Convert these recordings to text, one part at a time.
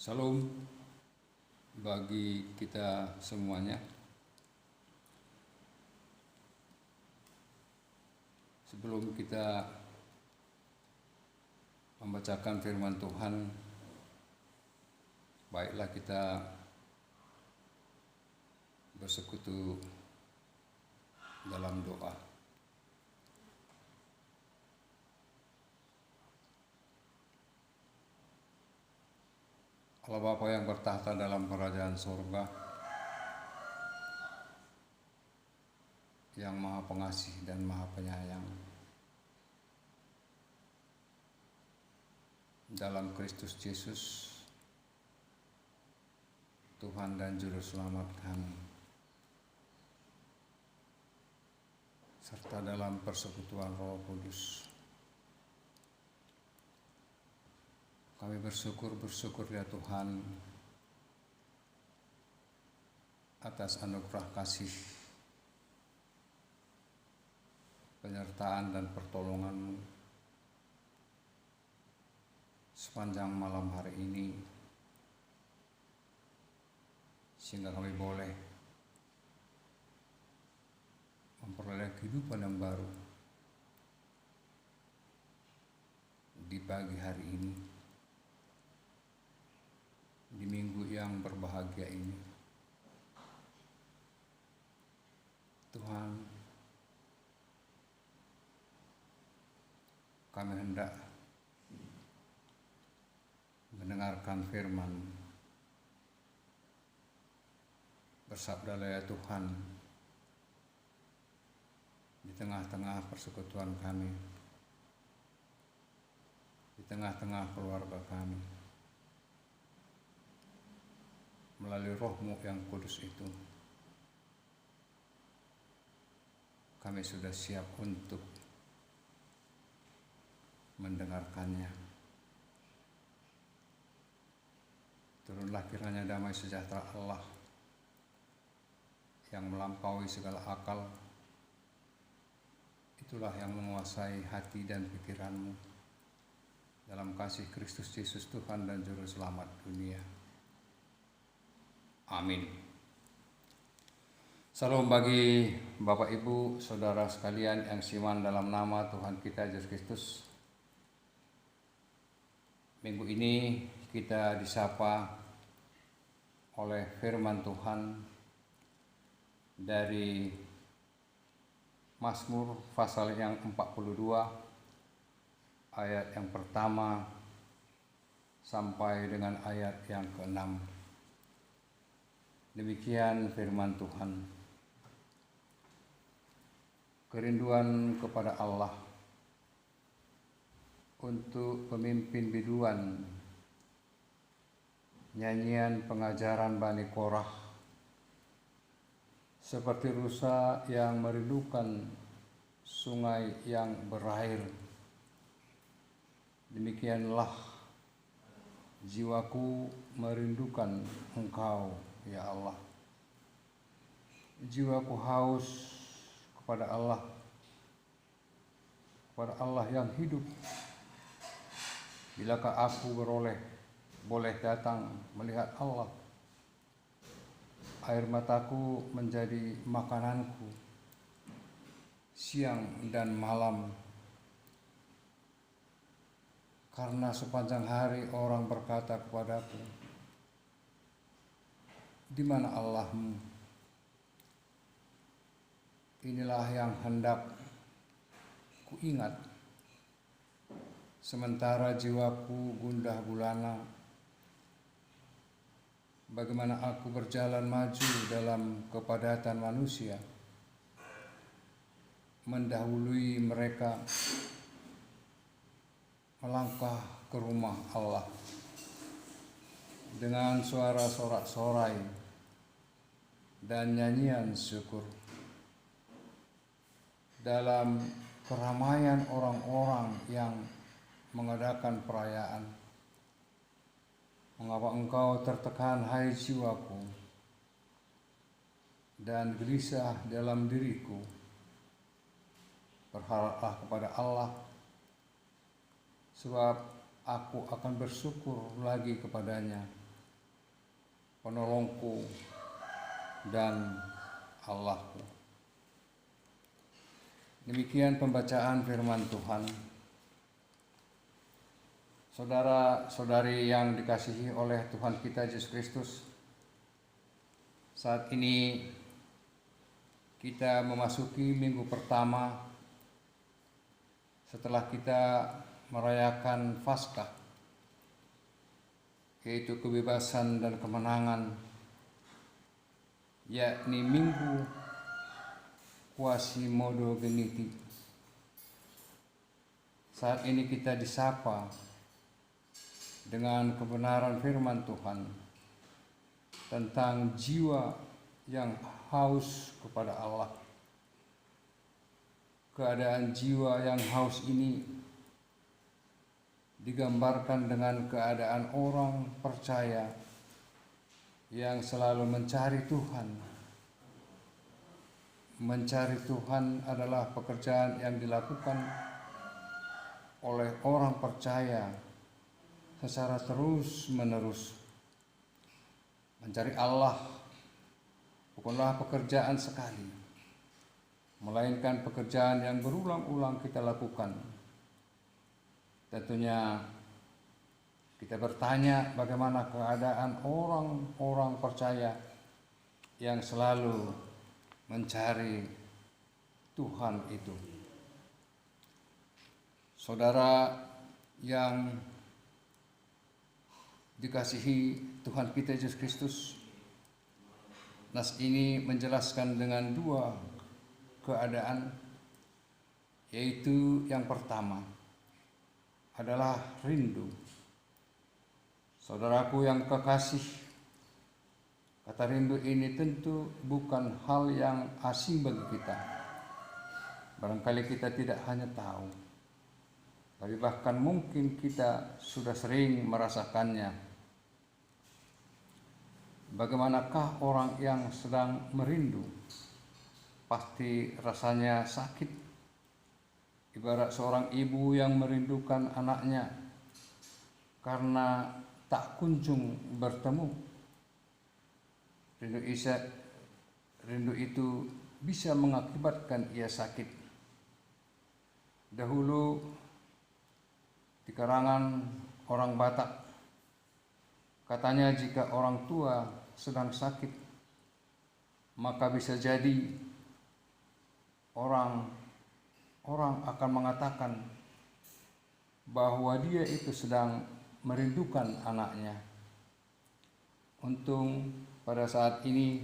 Salam bagi kita semuanya. Sebelum kita membacakan firman Tuhan, baiklah kita bersekutu dalam doa. Allah Bapa yang bertahta dalam kerajaan surga, yang maha pengasih dan maha penyayang, dalam Kristus Yesus, Tuhan dan Juru Selamat kami, serta dalam persekutuan Roh Kudus, kami bersyukur ya Tuhan atas anugerah kasih, penyertaan dan pertolongan-Mu sepanjang malam hari ini, sehingga kami boleh memperoleh kehidupan yang baru di pagi hari ini, di minggu yang berbahagia ini. Tuhan, kami hendak mendengarkan firman. Bersabdalah ya Tuhan di tengah-tengah persekutuan kami, di tengah-tengah keluarga kami, melalui Roh-Mu yang kudus itu. Kami sudah siap untuk mendengarkannya. Turunlah kiranya damai sejahtera Allah yang melampaui segala akal, itulah yang menguasai hati dan pikiranmu, dalam kasih Kristus Yesus Tuhan dan Juru Selamat dunia. Amin. Salam bagi Bapak Ibu, Saudara sekalian yang siman dalam nama Tuhan kita Yesus Kristus. Minggu ini kita disapa oleh firman Tuhan dari Mazmur pasal yang 42 ayat yang pertama sampai dengan ayat yang ke-6. Demikian firman Tuhan. Kerinduan kepada Allah untuk pemimpin biduan, nyanyian pengajaran Bani Korah, seperti rusa yang merindukan sungai yang berair. Demikianlah jiwaku merindukan Engkau, ya Allah. Jiwaku haus kepada Allah yang hidup. Bilakah aku boleh datang melihat Allah? Air mataku menjadi makananku siang dan malam, karena sepanjang hari orang berkata kepadaku, di mana Allahmu? Inilah yang hendak kuingat, sementara jiwaku gundah gulana. Bagaimana aku berjalan maju dalam kepadatan manusia, mendahului mereka melangkah ke rumah Allah dengan suara sorak-sorai dan nyanyian syukur. Dalam keramaian orang-orang yang mengadakan perayaan, mengapa engkau tertekan, hai jiwaku, dan gelisah dalam diriku? Berharaplah kepada Allah, sebab aku akan bersyukur lagi kepadanya. penolongku, dan Allahku. Demikian pembacaan firman Tuhan. Saudara-saudari yang dikasihi oleh Tuhan kita Yesus Kristus, saat ini kita memasuki minggu pertama setelah kita merayakan Paskah, yaitu kebebasan dan kemenangan, yakni Minggu Quasimodo Geniti. Saat ini kita disapa dengan kebenaran firman Tuhan tentang jiwa yang haus kepada Allah. Keadaan jiwa yang haus ini digambarkan dengan keadaan orang percaya yang selalu mencari Tuhan. Mencari Tuhan adalah pekerjaan yang dilakukan oleh orang percaya secara terus-menerus. Mencari Allah bukanlah pekerjaan sekali, melainkan pekerjaan yang berulang-ulang kita lakukan. Tentunya kita bertanya bagaimana keadaan orang-orang percaya yang selalu mencari Tuhan itu. Saudara yang dikasihi Tuhan kita Yesus Kristus, nas ini menjelaskan dengan dua keadaan, yaitu yang pertama adalah rindu. Saudaraku yang kekasih, kata rindu ini tentu bukan hal yang asing bagi kita. Barangkali kita tidak hanya tahu, tapi bahkan mungkin kita sudah sering merasakannya. Bagaimanakah orang yang sedang merindu? Pasti rasanya sakit. Ibarat seorang ibu yang merindukan anaknya karena tak kunjung bertemu. Rindu itu bisa mengakibatkan ia sakit. Dahulu di karangan orang Batak, katanya jika orang tua sedang sakit, maka bisa jadi orang akan mengatakan bahwa dia itu sedang merindukan anaknya. Untung pada saat ini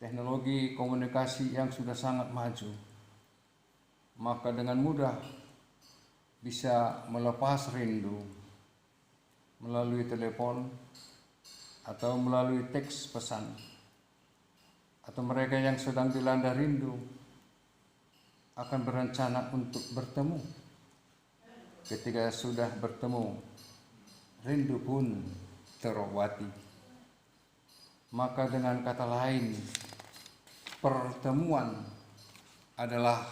teknologi komunikasi yang sudah sangat maju, maka dengan mudah bisa melepas rindu melalui telepon atau melalui teks pesan. Atau mereka yang sedang dilanda rindu akan berencana untuk bertemu. Ketika sudah bertemu, rindu pun terobati. Maka dengan kata lain, pertemuan adalah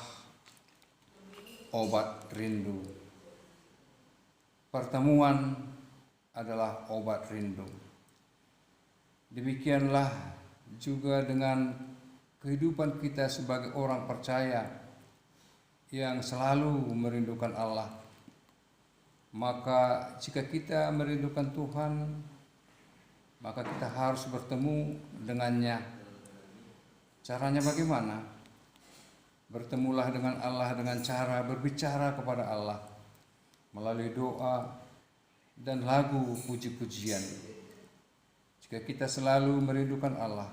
obat rindu. Pertemuan adalah obat rindu. Demikianlah juga dengan kehidupan kita sebagai orang percaya yang selalu merindukan Allah. Maka jika kita merindukan Tuhan, maka kita harus bertemu dengannya. Caranya bagaimana? Bertemulah dengan Allah dengan cara berbicara kepada Allah melalui doa dan lagu puji-pujian. Jika kita selalu merindukan Allah,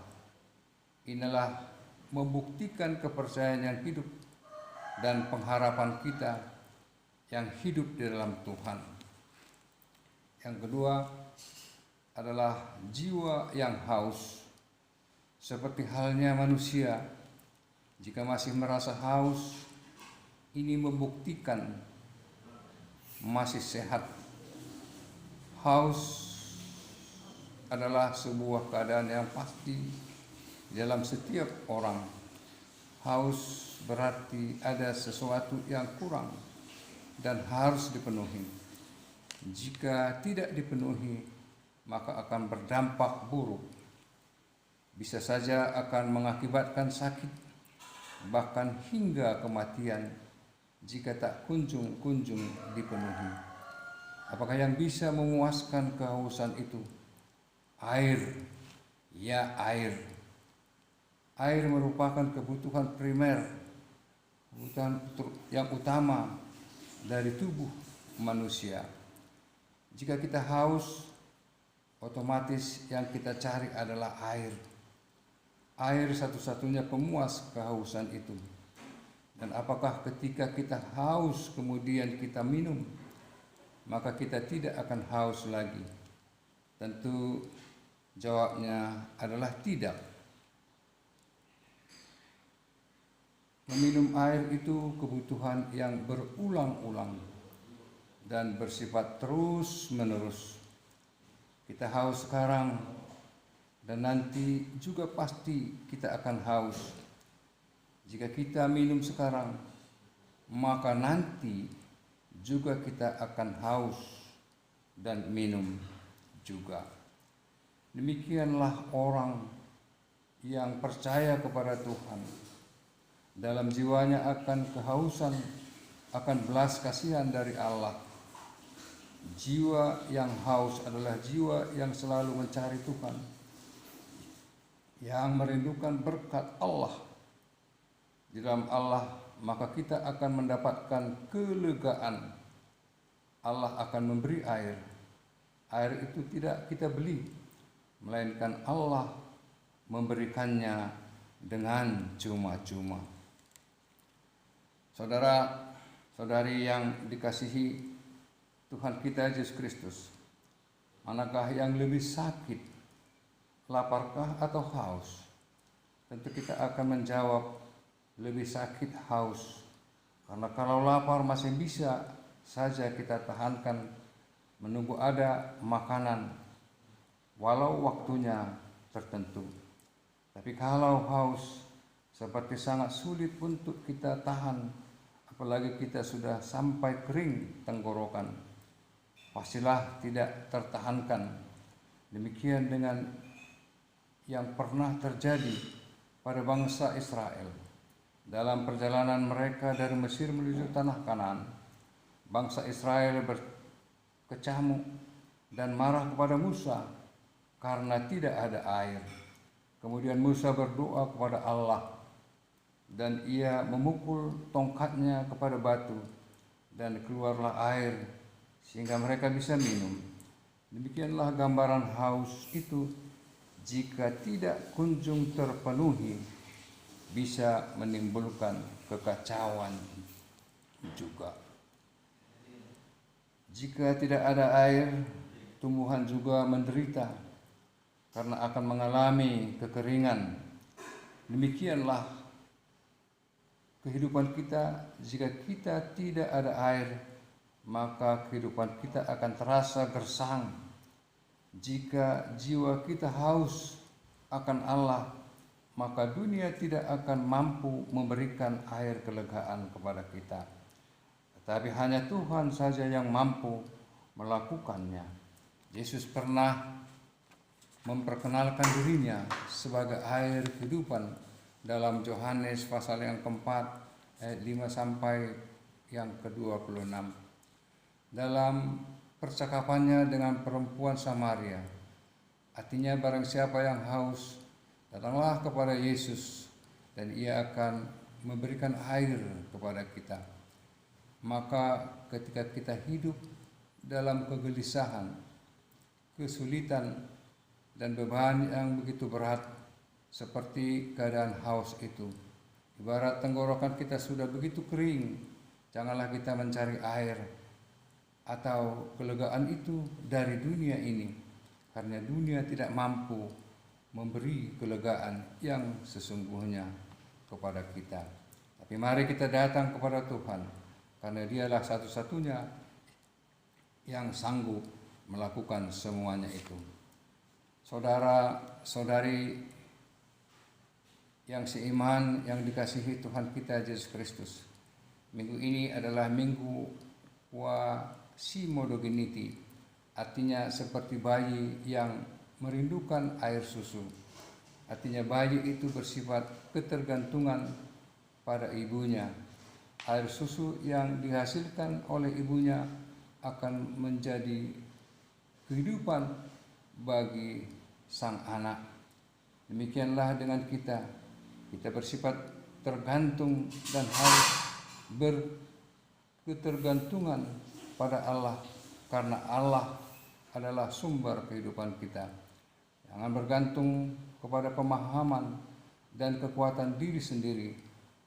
inilah membuktikan kepercayaan yang hidup dan pengharapan kita yang hidup di dalam Tuhan. Yang kedua adalah jiwa yang haus. Seperti halnya manusia, jika masih merasa haus, ini membuktikan masih sehat. Haus adalah sebuah keadaan yang pasti dalam setiap orang. Haus berarti ada sesuatu yang kurang dan harus dipenuhi. Jika tidak dipenuhi, maka akan berdampak buruk. Bisa saja akan mengakibatkan sakit, bahkan hingga kematian jika tak kunjung-kunjung dipenuhi. Apakah yang bisa memuaskan kehausan itu? Air, ya air. Air merupakan kebutuhan primer, kebutuhan yang utama dari tubuh manusia. Jika kita haus, otomatis yang kita cari adalah air. Air satu-satunya pemuas kehausan itu. Dan apakah ketika kita haus kemudian kita minum, maka kita tidak akan haus lagi? Tentu jawabnya adalah tidak. Meminum air itu kebutuhan yang berulang-ulang dan bersifat terus-menerus. Kita haus sekarang dan nanti juga pasti kita akan haus. Jika kita minum sekarang, maka nanti juga kita akan haus dan minum juga. Demikianlah orang yang percaya kepada Tuhan. Dalam jiwanya akan kehausan, akan belas kasihan dari Allah. Jiwa yang haus adalah jiwa yang selalu mencari Tuhan, yang merindukan berkat Allah. Di dalam Allah, maka kita akan mendapatkan kelegaan. Allah akan memberi air. Air itu tidak kita beli, melainkan Allah memberikannya dengan cuma-cuma. Saudara-saudari yang dikasihi Tuhan kita Yesus Kristus, manakah yang lebih sakit, laparkah atau haus? Tentu kita akan menjawab lebih sakit haus, karena kalau lapar masih bisa saja kita tahankan menunggu ada makanan walau waktunya tertentu. Tapi kalau haus, seperti sangat sulit untuk kita tahan, apalagi kita sudah sampai kering tenggorokan, pastilah tidak tertahankan. Demikian dengan yang pernah terjadi pada bangsa Israel dalam perjalanan mereka dari Mesir menuju tanah Kanaan. Bangsa Israel berkecamuk dan marah kepada Musa karena tidak ada air. Kemudian Musa berdoa kepada Allah dan ia memukul tongkatnya kepada batu dan keluarlah air sehingga mereka bisa minum. Demikianlah gambaran haus itu, jika tidak kunjung terpenuhi, bisa menimbulkan kekacauan juga. Jika tidak ada air, tumbuhan juga menderita karena akan mengalami kekeringan. Demikianlah kehidupan kita. Jika kita tidak ada air, maka kehidupan kita akan terasa gersang. Jika jiwa kita haus akan Allah, maka dunia tidak akan mampu memberikan air kelegaan kepada kita. Tetapi hanya Tuhan saja yang mampu melakukannya. Yesus pernah memperkenalkan dirinya sebagai air kehidupan dalam Yohanes pasal yang keempat ayat 5 sampai yang ke-26. Dalam percakapannya dengan perempuan Samaria, artinya barang siapa yang haus, datanglah kepada Yesus dan ia akan memberikan air kepada kita. Maka ketika kita hidup dalam kegelisahan, kesulitan, dan beban yang begitu berat seperti keadaan haus itu, ibarat tenggorokan kita sudah begitu kering, janganlah kita mencari air atau kelegaan itu dari dunia ini, karena dunia tidak mampu memberi kelegaan yang sesungguhnya kepada kita. Tapi mari kita datang kepada Tuhan, karena Dialah satu-satunya yang sanggup melakukan semuanya itu. Saudara-saudari yang seiman, yang dikasihi Tuhan kita Yesus Kristus, minggu ini adalah minggu Quasimodogeniti, artinya seperti bayi yang merindukan air susu. Artinya bayi itu bersifat ketergantungan pada ibunya. Air susu yang dihasilkan oleh ibunya akan menjadi kehidupan bagi sang anak. Demikianlah dengan kita. Kita bersifat tergantung dan harus berketergantungan pada Allah, karena Allah adalah sumber kehidupan kita. Jangan bergantung kepada pemahaman dan kekuatan diri sendiri.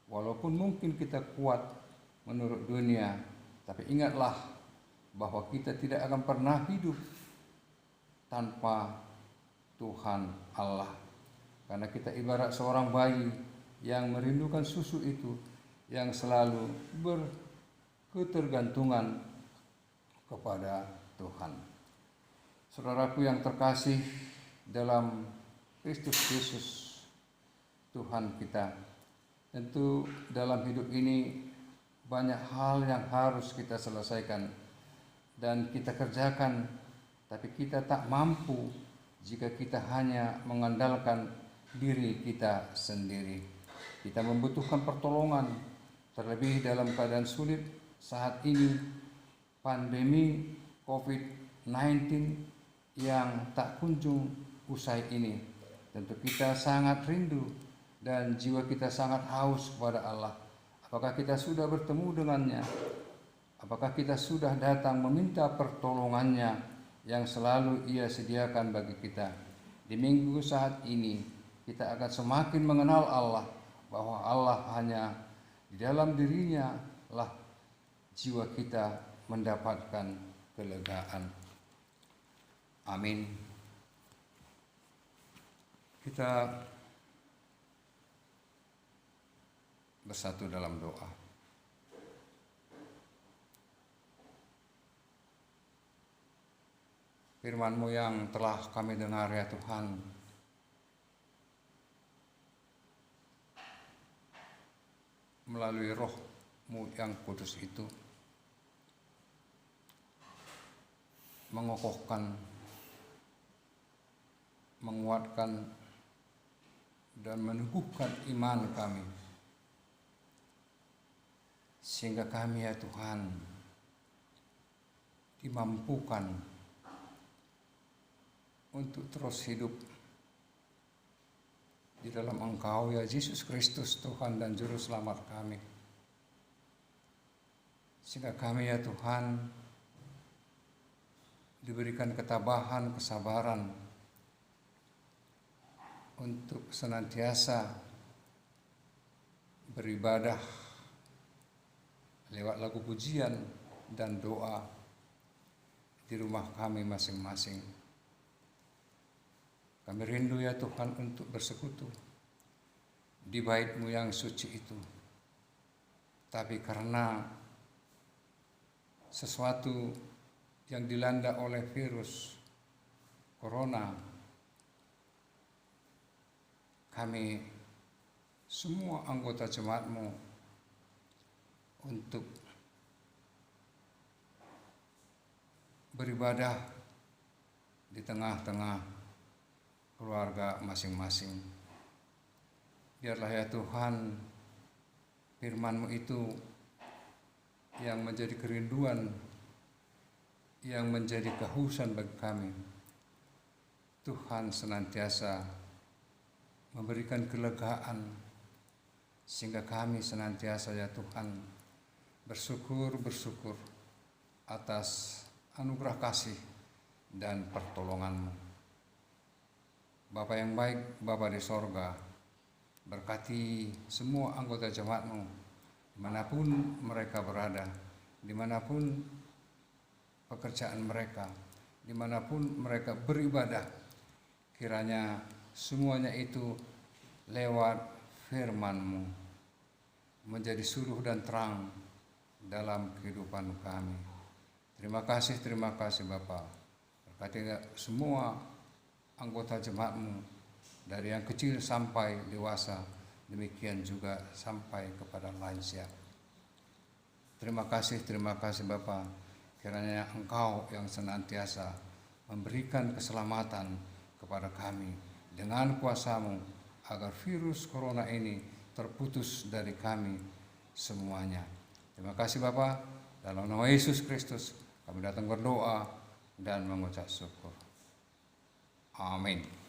Walaupun mungkin kita kuat menurut dunia, tapi ingatlah bahwa kita tidak akan pernah hidup tanpa Tuhan Allah. Karena kita ibarat seorang bayi yang merindukan susu itu, yang selalu berketergantungan kepada Tuhan. Saudaraku yang terkasih dalam Kristus Yesus Tuhan kita, tentu dalam hidup ini banyak hal yang harus kita selesaikan dan kita kerjakan, tapi kita tak mampu jika kita hanya mengandalkan diri kita sendiri. Kita membutuhkan pertolongan, terlebih dalam keadaan sulit saat ini, pandemi COVID-19 yang tak kunjung usai ini. Tentu kita sangat rindu dan jiwa kita sangat haus kepada Allah. Apakah kita sudah bertemu dengannya? Apakah kita sudah datang meminta pertolongannya yang selalu Ia sediakan bagi kita? Di minggu saat ini kita akan semakin mengenal Allah, bahwa Allah hanya di dalam dirinya lah jiwa kita mendapatkan kelegaan. Amin. Kita bersatu dalam doa. Firman-Mu yang telah kami dengar ya Tuhan, melalui Roh-Mu yang kudus itu, mengokohkan, menguatkan, dan meneguhkan iman kami, sehingga kami ya Tuhan dimampukan untuk terus hidup di dalam Engkau ya Yesus Kristus, Tuhan dan Juru Selamat kami. Sehingga kami ya Tuhan diberikan ketabahan, kesabaran untuk senantiasa beribadah lewat lagu pujian dan doa di rumah kami masing-masing. Kami rindu ya Tuhan untuk bersekutu di bait-Mu yang suci itu. Tapi karena sesuatu yang dilanda oleh virus corona, kami semua anggota jemaat-Mu untuk beribadah di tengah-tengah keluarga masing-masing. Biarlah ya Tuhan firman-Mu itu yang menjadi kerinduan, yang menjadi kehausan bagi kami. Tuhan senantiasa memberikan kelegaan, sehingga kami senantiasa ya Tuhan bersyukur atas anugerah kasih dan pertolongan-Mu. Bapa yang baik, Bapa di sorga, berkati semua anggota jemaat-Mu dimanapun mereka berada, dimanapun pekerjaan mereka, dimanapun mereka beribadah. Kiranya semuanya itu lewat firman-Mu menjadi suruh dan terang dalam kehidupan kami. Terima kasih Bapa. Berkati semua anggota jemaat-Mu dari yang kecil sampai dewasa, demikian juga sampai kepada lansia. Terima kasih Bapa. kiranya Engkau yang senantiasa memberikan keselamatan kepada kami dengan kuasa-Mu, agar virus corona ini terputus dari kami semuanya. Terima kasih Bapa, dalam nama Yesus Kristus kami datang berdoa dan mengucap syukur. Amin.